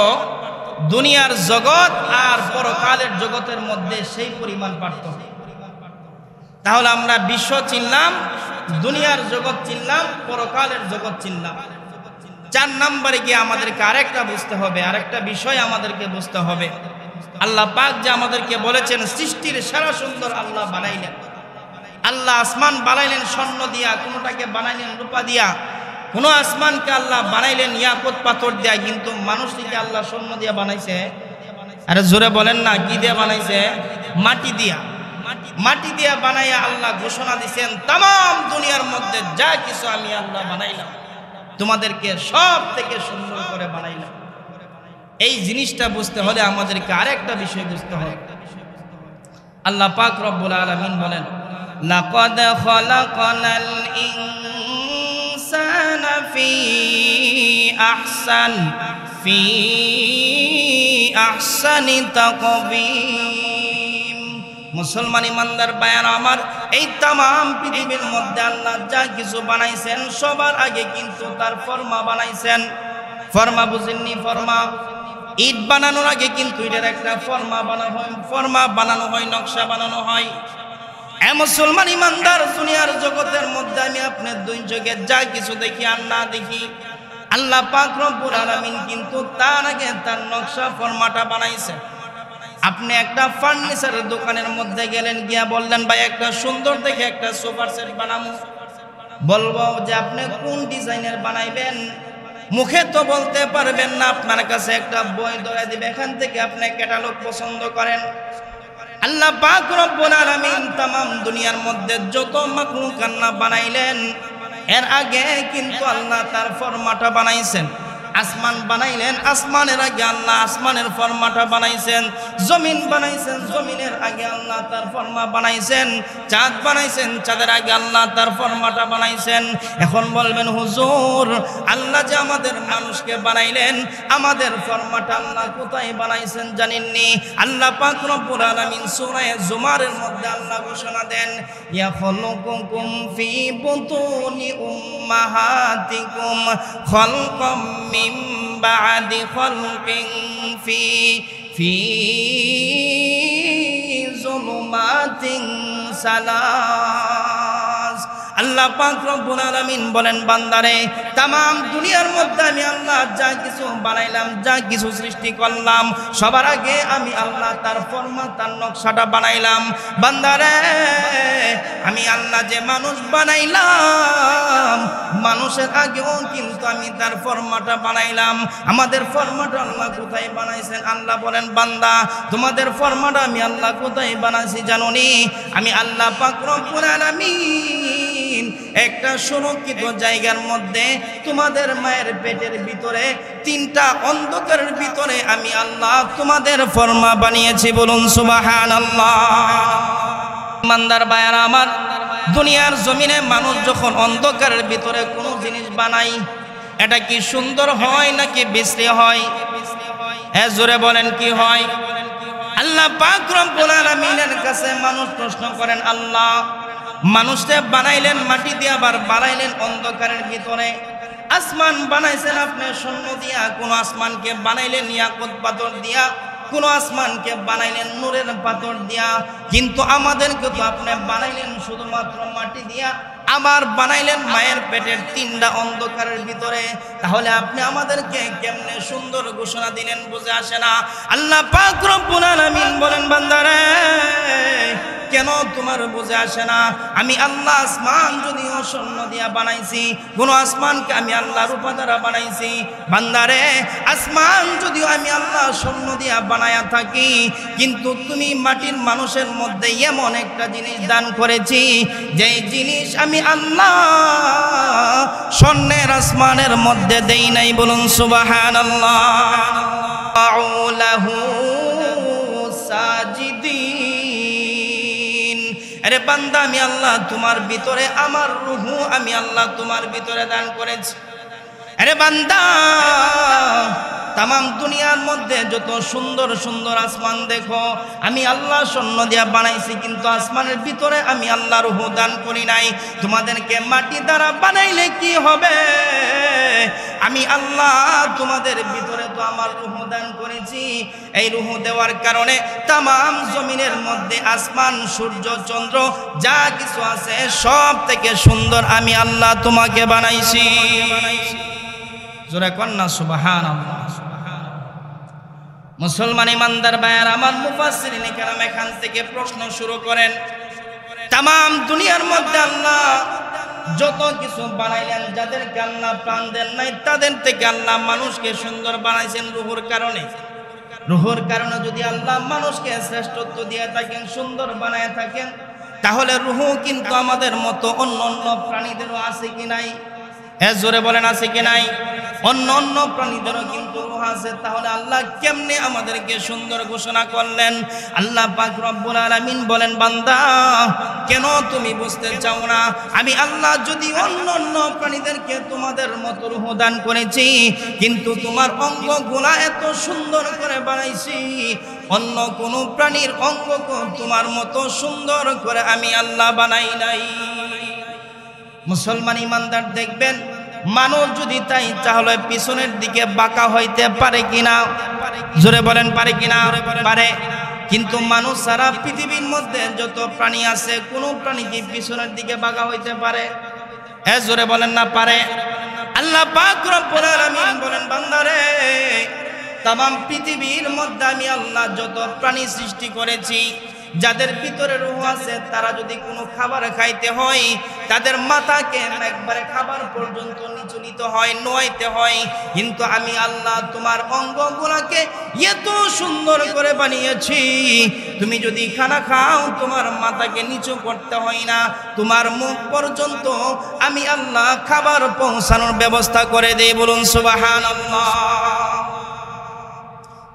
S1: দুনিয়ার জগৎ আর পরকালের জগতের মধ্যে সেই পরিমাণ পার্থক্য। তাহলে আমরা বিশ্ব চিনলাম, দুনিয়ার জগৎ চিনলাম, পরকালের জগৎ চিনলাম। 4 নম্বরে গিয়ে আমাদেরকে আরেকটা বুঝতে হবে, আরেকটা বিষয় আমাদেরকে বুঝতে হবে। আল্লাহ পাক যে আমাদেরকে বলেছেন সৃষ্টির সেরা সুন্দর আল্লাহ বানাইলেন। আল্লাহ আসমান বানাইলেন স্বর্ণ দিয়া, কোনোটাকে বানাইলেন রূপা দিয়া, কোন আসমানকে আল্লাহ বানাইলেন ইয়াকুত পাথর দিয়া, কিন্তু মানুষটিকে আল্লাহ স্বর্ণ দিয়া বানাইছে। আরে জোরে বলেন না, কি দিয়ে বানাইছে? মাটি দিয়া। মাটি দিয়ে বানাইয়া আল্লাহ ঘোষণা দিয়েছেন তাম দুনিয়ার মধ্যে যা কিছু আমি আল্লাহ বানাইলাম তোমাদেরকে সব থেকে সুন্দর করে বানাইলাম। এই জিনিসটা বুঝতে হলে আমাদেরকে আরেকটা বিষয় বুঝতে হবে। আল্লাহ পাক রব্বুল আলামিন বলেন লাকাদ খালাকানাল ইনসানা ফি আহসানি তাকবীম। মুসলমান ইমানদার বায়ান আমার, এই তামাম পৃথিবীর মধ্যে আল্লাহ যা কিছু বানাইছেন সবার আগে কিন্তু তার ফরমা বানাইছেন। ফরমা বুঝেননি? ফরমা ইট বানানোর আগে কিন্তু এটার একটা ফরমা বানানো হয়, নকশা বানানো হয়। মুসলমান ইমানদার, দুনিয়ার জগতের মধ্যে আমি আপনার দুই চোখে যা কিছু দেখি আর না দেখি, আল্লাহ পাক রব্বুল আলামিন কিন্তু তার আগে তার নকশা ফরমাটা বানাইছে। আপনি একটা ফার্নিচারের দোকানের মধ্যে গেলেন, গিয়া বললেন ভাই একটা সুন্দর দেখে একটা সোফা সেট বানাবো, বলবো যে আপনি কোন ডিজাইনের বানাইবেন, মুখে তো বলতে পারবেন না, আপনার কাছে একটা বই ধরে দিবে, এখান থেকে আপনি ক্যাটালগ পছন্দ করেন। আল্লাহ পাক রব্বুল আলামিন তামাম দুনিয়ার মধ্যে যত মাখলুক আল্লাহ বানাইলেন এর আগে কিন্তু আল্লাহ তার ফরমাটা বানাইছেন। আসমান বানাইলেন, আসমানের আগে আল্লাহ আসমানের ফরমাটা বানাইছেন। জমিন বানাইছেন, জমিনের আগে আল্লাহ তার ফরমা বানাইছেন। চাঁদ বানাইছেন, চাঁদের আগে আল্লাহ তার ফরমাটা বানাইছেন। এখন বলবেন হুজুর, আল্লাহ যে আমাদের মানুষকে বানাইলেন, আমাদের ফরমাটা আল্লাহ কোথায় বানাইছেন জানেননি? আল্লাহ পাক রব্বুল আলামিন সূরা জুমারের মধ্যে আল্লাহ ঘোষণা দেন ইয়াখলুকুকুম ফি বুতুনি উম্মাহাতিকুম খালকাম মিন বা'দি খালকিন ফি যুলুমাতিন সালাস। আল্লাহ পাক রব্বুল আলামিন বলেন বান্দারে, তামাম দুনিয়ার মধ্যে আমি আল্লাহ যা কিছু বানাইলাম, যা কিছু সৃষ্টি করলাম, সবার আগে আমি আল্লাহ তার ফরমা তার নকশাটা বানাইলাম। বান্দারে, আমি আল্লাহ যে মানুষ বানাইলাম, মানুষের আগেও কিন্তু আমি তার ফরমাটা বানাইলাম। আমাদের ফরমাটা আল্লাহ কোথায় বানাইছেন? আল্লাহ বলেন বান্দা, তোমাদের ফরমাটা আমি আল্লাহ কোথায় বানাইছি জানোনি? আমি আল্লাহ পাক রব্বুল আলামিন একটা সুরক্ষিত জায়গার মধ্যে তোমাদের মায়ের পেটের ভিতরে, তিনটা অন্ধকারের ভিতরে আমি আল্লাহ তোমাদের ফরমা বানিয়েছি। বলুন সুবহানাল্লাহ। ইমানদার ভাইরা আমার, দুনিয়ার জমিনে মানুষ যখন অন্ধকারের ভিতরে কোনো জিনিস বানায়, এটা কি সুন্দর হয় নাকি বিশ্রী হয়? জোরে বলেন কি হয়? আল্লাহ পাক রব্বুল আলামিনের কাছে মানুষ প্রশ্ন করেন, আল্লাহ মানুষকে বানাইলেন মাটি দিয়ে, আবার বানাইলেন অন্ধকারের ভিতরে। আসমান বানাইছেন আপনি স্বর্ণ দিয়া, কোন আসমানকে বানাইলেন ইয়াকুত পাথর দিয়া, কোন আসমানকে বানাইলেন নূরের পাথর দিয়া, কিন্তু আমাদেরকে তো আপনি বানাইলেন শুধুমাত্র মাটি দিয়া, আবার বানাইলেন মায়ের পেটের তিনটা অন্ধকারের ভিতরে। তাহলে আপনি আমাদেরকে কেমনে সুন্দর ঘোষণা দিলেন বুঝে আসে না। আল্লাহ পাক রব্বুল আলামিন বলেন বান্দারে, কেন তোমার বুঝে আসে না? আমি আল্লাহ আসমান যদিও স্বর্ণ দিয়া বানাইছি, কোন আসমানকে আমি আল্লাহ রূপা দ্বারা বানাইছি। বান্দারে, আসমান যদিও আমি আল্লাহ স্বর্ণ দিয়া বানায়া থাকি, কিন্তু তুমি মাটির মানুষের মধ্যে এমন একটা জিনিস দান করেছি, যেই জিনিস আমি আল্লাহ স্বর্ণের আসমানের মধ্যে দেই নাই। বলুন সুবহানাল্লাহ। লাহু সাজিদিন। আরে বান্দা, আমি আল্লাহ তোমার ভিতরে আমার রূহ আমি আল্লাহ তোমার ভিতরে দান করেছি। আরে বান্দা, তামাম দুনিয়ার মধ্যে যত সুন্দর সুন্দর আসমান দেখো, আমি আল্লাহ স্বর্ণ দিয়া বানাইছি, কিন্তু আসমানের ভিতরে আমি আল্লাহ রূহ দান করি নাই। তোমাদেরকে মাটি দ্বারা বানাইলে কি হবে? আমি আল্লাহ তোমাদের ভিতরে তো আমার রূহ দান করেছি। এই রূহ দেওয়ার কারণে তামাম জমিনের মধ্যে আসমান, সূর্য, চন্দ্র যা কিছু আছে সব থেকে সুন্দর আমি আল্লাহ তোমাকে বানাইছি। জোরে কন্যা সুবহানাল্লাহ। মুসলমান ইমানদার ভাইয়ার আমার, মুফাসসিরিন কেরাম এখান থেকে প্রশ্ন শুরু করেন, তামাম দুনিয়ার মধ্যে আল্লাহ যত কিছু বানাইলেন, যাদেরকে আল্লাহ প্রাণ দেন নাই তাদের থেকে আল্লাহ মানুষকে সুন্দর বানাইছেন রূহের কারণে। রুহুর কারণে যদি আল্লাহ মানুষকে শ্রেষ্ঠত্ব দিয়ে থাকেন, সুন্দর বানায় থাকেন, তাহলে রুহু কিন্তু আমাদের মতো অন্য অন্য প্রাণীদেরও আছে কি নাই? জোরে বলেন আছে কি নাই? অন্য অন্য প্রাণীদেরও কিন্তু রুহ আছে। তাহলে আল্লাহ কেমনে আমাদেরকে সুন্দর ঘোষণা করলেন? আল্লাহ পাক রব্বুল আলামিন বলেন, বান্দা কেন তুমি বুঝতে চাও না? আমি আল্লাহ যদি অন্য অন্য প্রাণীদেরকে তোমাদের মতো রুহ দান করেছি, কিন্তু তোমার অঙ্গগুলা এত সুন্দর করে বানাইছি, অন্য কোনো প্রাণীর অঙ্গকে তোমার মতো সুন্দর করে আমি আল্লাহ বানাই নাই। মুসলমান ইমানদার দেখবেন, মানুষ যদি তাই তাহলে পিছনের দিকে বাঁকা হইতে পারে কিনা? জোরে বলেন পারে কিনা? পারে। কিন্তু মানুষ সারা পৃথিবীর মধ্যে যত প্রাণী আছে, কোন প্রাণী কি পিছনের দিকে বাঁকা হইতে পারে? জোরে বলেন না পারে। আল্লাহ পাক রব্বুল আলামিন বলেন, বান্দারে তামাম পৃথিবীর মধ্যে আমি আল্লাহ যত প্রাণী সৃষ্টি করেছি, যাদের ভিতরে রূহ আছে, তারা যদি কোনো খাবার খাইতে হয়, তাদের মাথাকে একবারে খাবার পর্যন্ত নিচু নিতে হয়, নোয়াইতে হয়। কিন্তু আমি আল্লাহ তোমার অঙ্গগুলাকে এত সুন্দর করে বানিয়েছি, তুমি যদি খানা খাও তোমার মাথাকে নিচু করতে হয় না, তোমার মুখ পর্যন্ত আমি আল্লাহ খাবার পৌঁছানোর ব্যবস্থা করে দেই। বলুন সুবহানাল্লাহ।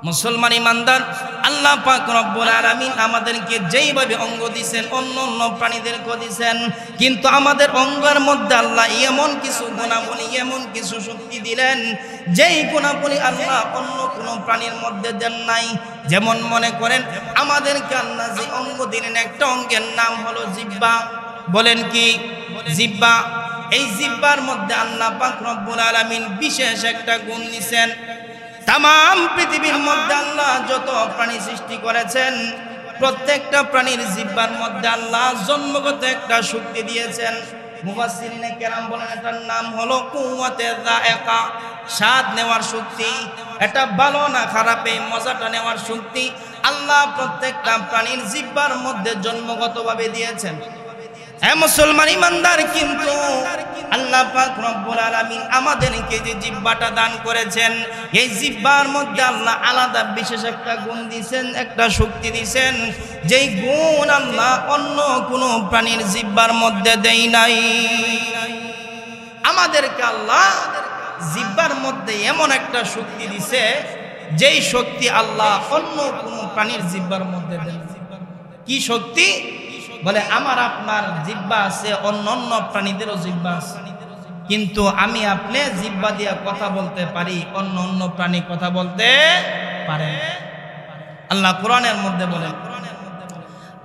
S1: মুসলমান ইমানদার, আল্লাহ পাক রব্বুল আলামিন আমাদেরকে যেইভাবে অঙ্গ দিয়েছেন অন্য অন্য প্রাণীদেরকে দিয়েছেন, কিন্তু আমাদের অঙ্গের মধ্যে আল্লাহ এমন কিছু গুণাবলী, এমন কিছু শক্তি দিলেন, যেই গুণাবলী আল্লাহ অন্য কোনো প্রাণীর মধ্যে দেন নাই। যেমন মনে করেন আমাদেরকে আল্লাহ যে অঙ্গ দিলেন, একটা অঙ্গের নাম হলো জিহ্বা। বলেন কি? জিহ্বা। এই জিহ্বার মধ্যে আল্লাহ পাক রব্বুল আলামিন বিশেষ একটা গুণ দিয়েছেন। তামাম পৃথিবীর মধ্যে আল্লাহ যত প্রাণী সৃষ্টি করেছেন, প্রত্যেকটা প্রাণীর জিহ্বার মধ্যে আল্লাহ জন্মগত একটা শক্তি দিয়েছেন। মুফাসসিরিনে কেরাম বলেন এটার নাম হলো কুওয়াতে যায়েকা, স্বাদ নেওয়ার শক্তি। এটা ভালো না খারাপ এই মজাটা নেওয়ার শক্তি আল্লাহ প্রত্যেকটা প্রাণীর জিহ্বার মধ্যে জন্মগতভাবে দিয়েছেন। মুসলমান ইমানদার, কিন্তু আল্লাহ পাক রব্বুল আলামিন আমাদেরকে যে জিহ্বাটা দান করেছেন, এই জিহ্বার মধ্যে আল্লাহ আলাদা বিশেষ একটা গুণ দিয়েছেন, একটা শক্তি দিয়েছেন, যেই গুণ আল্লাহ অন্য কোনো প্রাণীর জিহ্বার মধ্যে দেই নাই। আমাদেরকে আল্লাহ জিহ্বার মধ্যে এমন একটা শক্তি দিয়েছে, যেই শক্তি আল্লাহ অন্য কোনো প্রাণীর জিহ্বার মধ্যে দেন। কি শক্তি? বলে আমার আপনার জিহ্বা আছে, অন্য অন্য প্রাণীদেরও জিহ্বা আছে, কিন্তু আমি আপনি জিহ্বা দিয়ে কথা বলতে পারি, অন্য অন্য প্রাণী কথা বলতে পারে। আল্লাহ কোরআনের মধ্যে বলেন,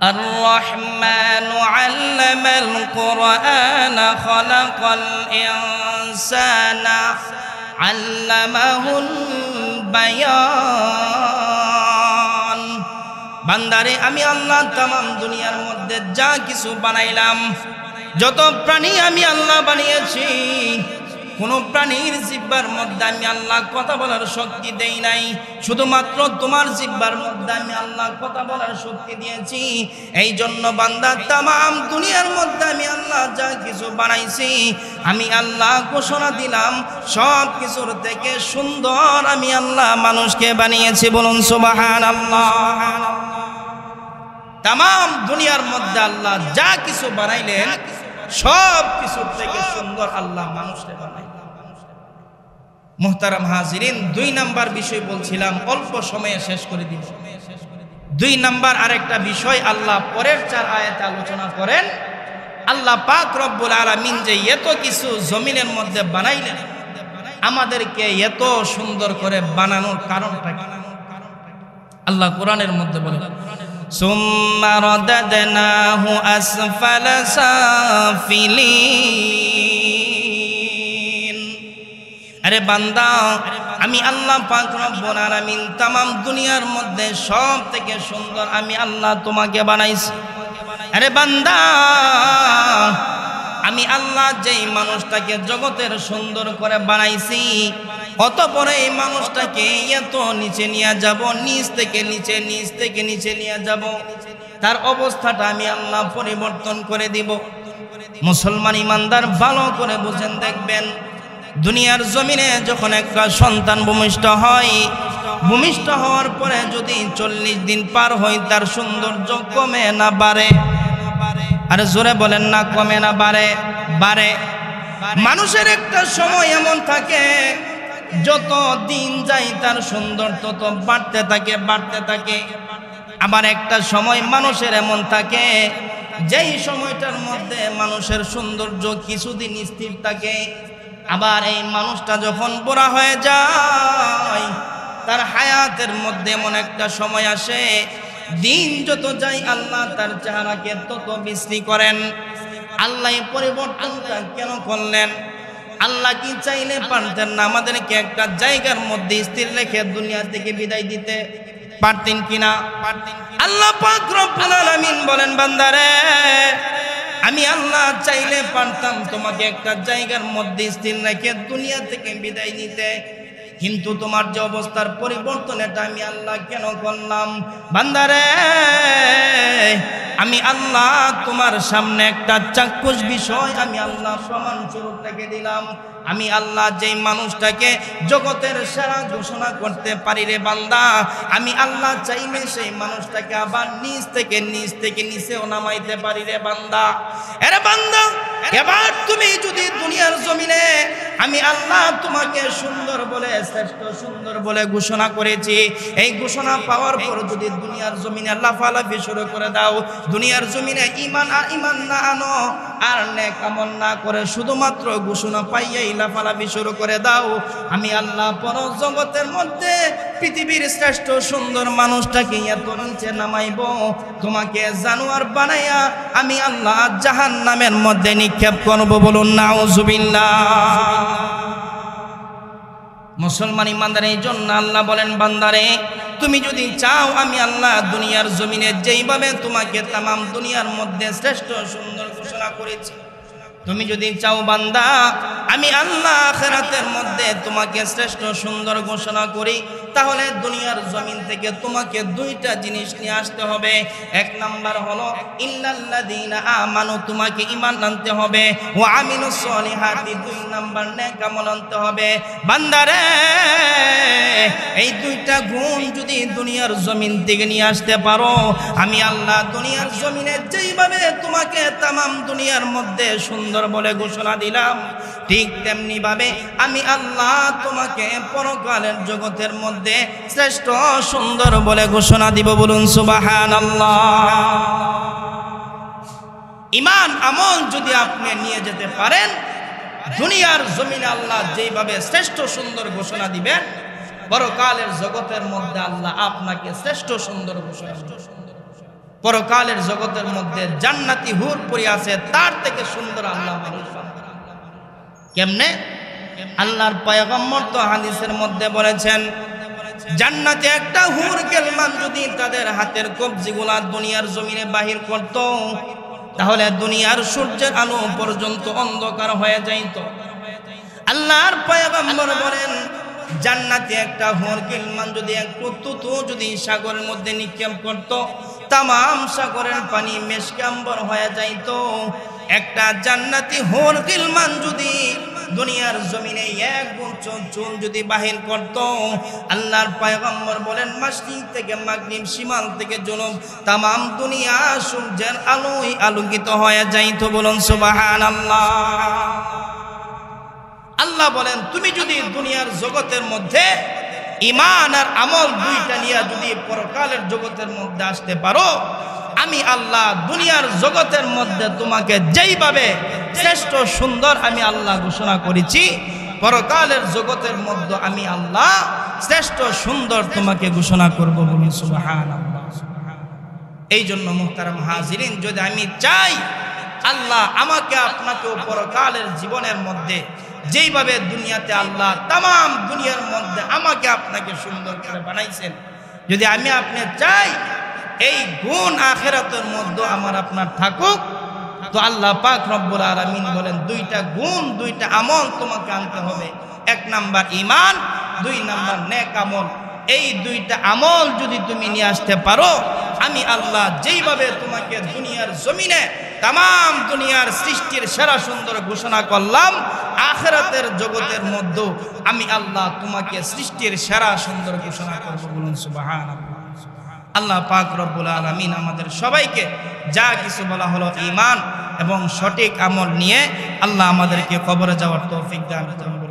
S1: আর রহমানু আল্লামাল কুরআনা খালাকাল ইনসানা আল্লামাহুল বায়ান। বান্দারে আমি আল্লাহ তামাম দুনিয়ার মধ্যে যা কিছু বানাইলাম, যত প্রাণী আমি আল্লাহ বানিয়েছি, কোন প্রাণীর জিহ্বার মধ্যে আমি আল্লাহ কথা বলার শক্তি দেই নাই। শুধুমাত্র তোমার জিহ্বার মধ্যে আমি আল্লাহ কথা বলার শক্তি দিয়েছি। এই জন্য বান্দা, তামাম দুনিয়ার মধ্যে আমি আল্লাহ যা কিছু বানাইছি, আমি আল্লাহ ঘোষণা দিলাম সব কিছুর থেকে সুন্দর আমি আল্লাহ মানুষকে বানিয়েছি। বলুন সুবহানাল্লাহ। তামাম দুনিয়ার মধ্যে আল্লাহ যা কিছু বানাইলেন, সব কিছুর থেকে সুন্দর আল্লাহ মানুষকে বানাইলেন। মুহতারাম হাজিরিন, 2 নাম্বার বিষয় বলছিলাম, অল্প সময়ে শেষ করে দিব। 2 নাম্বার আরেকটা বিষয় আল্লাহ পরের 4 আয়াতে আলোচনা করেন। আল্লাহ পাক রব্বুল আলামিন যে এত কিছু জমিনের মধ্যে বানাইলেন, আমাদেরকে এত সুন্দর করে বানানোর কারণটা কি? আল্লাহ কোরআনের মধ্যে বলেন, সুম্মা রাদাদনাহু আসফালা সাফিলিন। আরে বান্দা, আমি আল্লাহ পাক রব্বুল আলামিন তামাম দুনিয়ার মধ্যে সব থেকে সুন্দর আমি আল্লাহ তোমাকে বানাইছি। আরে বান্দা, আমি আল্লাহ যেই মানুষটাকে জগতের সুন্দর করে বানাইছি, অতঃপর এই মানুষটাকে এত নিচে নিয়ে যাব, নিচ থেকে নিচে, নিচ থেকে নিচে নিয়ে যাব, তার অবস্থাটা আমি আল্লাহ পরিবর্তন করে দিব। মুসলমান ইমানদার ভালো করে বুঝেন, দেখবেন দুনিয়ার জমিনে যখন একটা সন্তান ভূমিষ্ঠ হয়, ভূমিষ্ঠ হওয়ার পরে যদি 40 দিন পার হয় তার সৌন্দর্য কমে না বাড়ে? আরে জোরে বলেন না, কমে না বাড়ে? বাড়ে। মানুষের একটা সময় এমন থাকে যত দিন যায় তার সৌন্দর্য তো বাড়তে থাকে বাড়তে থাকে। আবার একটা সময় মানুষের এমন থাকে যেই সময়টার মধ্যে মানুষের সৌন্দর্য কিছুদিন স্থির থাকে। আবার এই মানুষটা যখন বুড়া হয়ে যায় তার হায়াতের মধ্যে এমন একটা সময় আসে, দিন যত যায় আল্লাহ তার চেহারাকে তত বিশ্রী করেন। আল্লাহ এই পরিবর্তনটা কেন করলেন? আল্লাহ কি চাইলে পারতেন না আমাদেরকে একটা জায়গার মধ্যে স্থির রেখে দুনিয়া থেকে বিদায় দিতে? পারতেন কিনা? আল্লাহ পাক রব্বুল আলামিন বলেন, বান্দারে আমি আল্লাহ চাইলে পারতাম তোমাকে একটা জায়গার মধ্যে স্থির রেখে দুনিয়া থেকে বিদায় নিতে, কিন্তু তোমার যে অবস্থার পরিবর্তন এটা আমি আল্লাহ কেন করলাম? বান্দারে আমি আল্লাহ তোমার সামনে একটা চাক্ষুষ বিষয় আমি আল্লাহ প্রমাণ স্বরূপ রেখে দিলাম। আমি আল্লাহ যেই মানুষটাকে জগতের সেরা ঘোষণা করতে পারি রে বান্দা, আমি আল্লাহ চাইলে সেই মানুষটাকে আবার নিচ থেকে নিচেও নামাইতে পারি রে বান্দা। এরে বান্দা, এবার তুমি যদি দুনিয়ার জমিনে আমি আল্লাহ তোমাকে সুন্দর বলে শ্রেষ্ঠ সুন্দর বলে ঘোষণা করেছি, এই ঘোষণা পাওয়ার পর যদি দুনিয়ার জমিনে লাফালাফি শুরু করে দাও, দুনিয়ার জমিনে ইমান না আনো আর নেক আমল না করে শুধুমাত্র ঘোষণা পাইয়াই লাফালাফি শুরু করে দাও, আমি আল্লাহ পর জগতের মধ্যে পৃথিবীর শ্রেষ্ঠ সুন্দর মানুষটাকে এত নিচে নামাইব, তোমাকে জানোয়ার বানাইয়া আমি আল্লাহ জাহান্নামের মধ্যে নিক্ষেপ করব। বলুন নাউজুবিল্লাহ। মুসলমান ইমানদার, এই জন্য আল্লাহ বলেন, বান্দারে তুমি যদি চাও আমি আল্লাহ দুনিয়ার জমিনে যেইভাবে তোমাকে তামাম দুনিয়ার মধ্যে শ্রেষ্ঠ সুন্দর ঘোষণা করেছি, তুমি যদি চাও বান্দা আমি আল্লাহ আখিরাতের মধ্যে তোমাকে শ্রেষ্ঠ সুন্দর ঘোষণা করি, তাহলে দুনিয়ার জমিন থেকে তোমাকে দুইটা জিনিস নিয়ে আসতে হবে। এক নাম্বার হলো ইল্লাল্লাযীনা আমানু, তোমাকে ঈমান আনতে হবে, ওয়া আমিলুস সলিহাতি, দুই নাম্বার নেক আমল আনতে হবে। বান্দারে এই দুইটা গুণ যদি দুনিয়ার জমিন থেকে নিয়ে আসতে পারো, আমি আল্লাহ দুনিয়ার জমিনে যেইভাবে তোমাকে তামাম দুনিয়ার মধ্যে সুন্দর বলে ঘোষণা দিলাম, ঠিক তেমনি ভাবে আমি আল্লাহ তোমাকে পরকালের জগতের মধ্যে শ্রেষ্ঠ সুন্দর বলে ঘোষণা দিব। বলুন সুবহানাল্লাহ। ঈমান আমল যদি আপনি নিয়ে যেতে পারেন, দুনিয়ার জমিনে আল্লাহ যেইভাবে শ্রেষ্ঠ সুন্দর ঘোষণা দিবেন, পরকালের জগতের মধ্যে আল্লাহ আপনাকে শ্রেষ্ঠ সুন্দর ঘোষণা দিবেন। পরকালের জগতের মধ্যে জান্নাতি হুর পরি আছে, তার থেকে সুন্দর আল্লাহ মানুষ বানাবেন। কেমনে? আল্লাহর পয়গম্বর তো হাদিসের মধ্যে বলেছেন, জান্নাতে একটা হুর কেলমান যদি তাদের হাতের কবজিগুলা দুনিয়ার জমিনে বাহির করত, তাহলে দুনিয়ার সূর্যের আলো পর্যন্ত অন্ধকার হয়ে যাইত। আল্লাহর পয়গম্বর বলেন, জান্নাতে একটা হুর কেলমান যদি এক তুতু যদি সাগরের মধ্যে নিক্ষেপ করত, তামাম সাগরের পানি মেশকাম্বর হয়ে যাইত। একটা জান্নাতি হুর কিলমান যদি দুনিয়ার জমিনে এক গুচ্ছ চুল যদি বাহির করত, আল্লাহর পয়গম্বর বলেন মাশরিক থেকে মাগরিব, শিমাল থেকে জনুব, তামাম দুনিয়া সূর্যের আলোয় আলোকিত হয়ে যাইত। বলুন সুবহানাল্লাহ। আল্লাহ বলেন, তুমি যদি দুনিয়ার জগতের মধ্যে ঈমান আর আমল দুইটা নিয়ে যদি পরকালের জগতের মধ্যে আসতে পারো, আমি আল্লাহ দুনিয়ার জগতের মধ্যে তোমাকে যেইভাবে শ্রেষ্ঠ সুন্দর আমি আল্লাহ ঘোষণা করেছি, পরকালের জগতের মধ্যে আমি আল্লাহ শ্রেষ্ঠ সুন্দর তোমাকে ঘোষণা করব। বলি সুবহানাল্লাহ। এই জন্য মুহতারাম হাজিরিন, যদি আমি চাই আল্লাহ আমাকে আপনাকে পরকালের জীবনের মধ্যে যেইভাবে দুনিয়াতে আল্লাহ তামাম দুনিয়ার মধ্যে আমাকে আপনাকে সুন্দর করে বানাইছেন, যদি আমি আপনি চাই এই গুণ আখিরাতের মধ্যে আমার আপনার থাকুক, তো আল্লাহ পাক রব্বুল আলামিন বলেন দুইটা গুণ দুইটা আমল তোমাকে আনতে হবে। এক নাম্বার ঈমান, দুই নাম্বার নেক আমল। এই দুইটা আমল যদি তুমি নিয়ে আসতে পারো, আমি আল্লাহ যেইভাবে তোমাকে দুনিয়ার জমিনে তাম দুনিয়ার সৃষ্টির সেরা সুন্দর ঘোষণা করলাম, আখিরাতের জগতের মধ্যে আমি আল্লাহ তোমাকে সৃষ্টির সেরা সুন্দর ঘোষণা করব। বলুন সুবহানাল্লাহ। আল্লাহ পাক রব্বুল আলামিন আমাদের সবাইকে যা কিছু বলা হলো ঈমান এবং সঠিক আমল নিয়ে আল্লাহ আমাদেরকে কবরে যাওয়ার তৌফিক দান করুন।